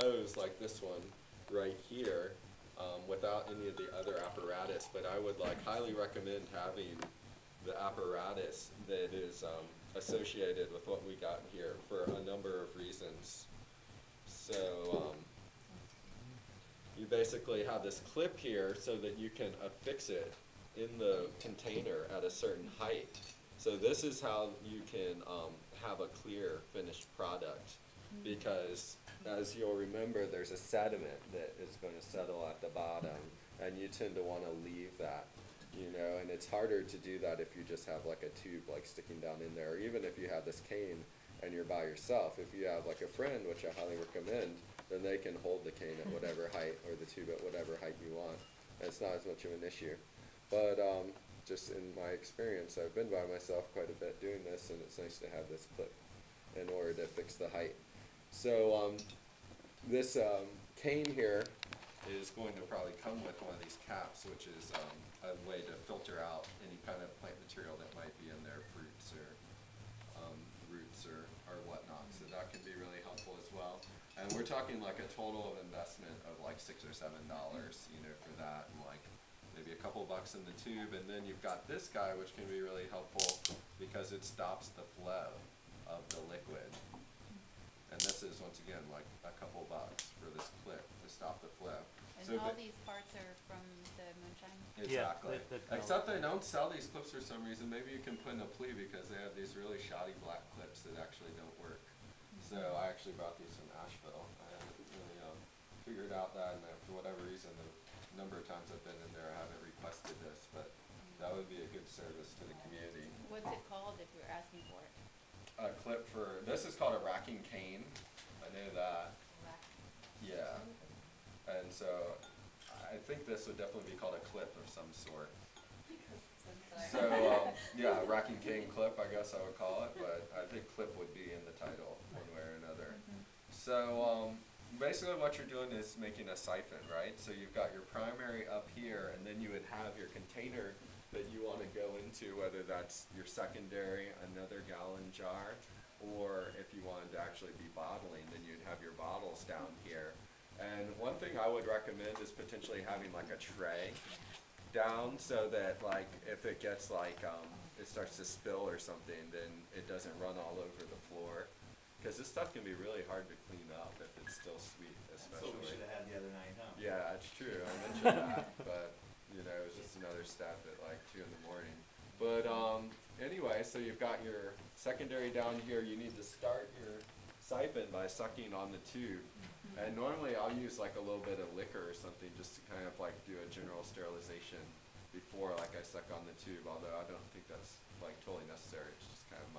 hose like this one right here without any of the other apparatus, but I would like highly recommend having the apparatus that is associated with what we got here for a number of reasons. So you basically have this clip here so that you can affix it in the container at a certain height. So this is how you can have a clear finished product, because as you'll remember, there's a sediment that is going to settle at the bottom, and you tend to want to leave that, you know, and it's harder to do that if you just have like a tube like sticking down in there, or even if you have this cane and you're by yourself. If you have like a friend, which I highly recommend, then they can hold the cane at whatever height, or the tube at whatever height you want. And it's not as much of an issue. But just in my experience, I've been by myself quite a bit doing this, and it's nice to have this clip in order to fix the height. So this cane here is going to probably come with one of these caps, which is a way to filter out any kind of plant material that might be in there, fruits or roots or whatnot. So that can be really helpful as well. And we're talking like a total of investment of like $6 or $7, you know, for that, and like maybe a couple bucks in the tube. And then you've got this guy, which can be really helpful because it stops the flow of the liquid. And this is, once again, like a couple bucks for this clip to stop the flow. And so all these parts are from the moonshine? Exactly. Yeah, Except they don't sell these clips for some reason. Maybe you can put in a plea because they have these really shoddy black clips that actually don't work. So I actually bought these from Asheville. I haven't really figured out that, and for whatever reason, the number of times I've been in there, I haven't requested this, but that would be a good service to the community. What's it called if you're asking for it? A clip for, this is called a racking cane. I know that. Yeah. And so I think this would definitely be called a clip of some sort. So yeah, racking cane clip, I guess I would call it, but I think clip would be in the title one way or another. So basically what you're doing is making a siphon, right? So you've got your primary up here, and then you would have your container that you want to go into, whether that's your secondary, another gallon jar, or if you wanted to actually be bottling, then you'd have your bottles down here. And one thing I would recommend is potentially having like a tray down, so that like if it gets like it starts to spill or something, then it doesn't run all over the floor, because this stuff can be really hard to clean up if it's still sweet, especially. That's what we should have had the other night, huh? Yeah, that's true. I mentioned that, but you know, it was just another step at like 2 in the morning. But anyway, so you've got your secondary down here. You need to start your siphon by sucking on the tube. And normally I'll use like a little bit of liquor or something just to kind of like do a general sterilization before like I suck on the tube, although I don't think that's like totally necessary. It's just kind of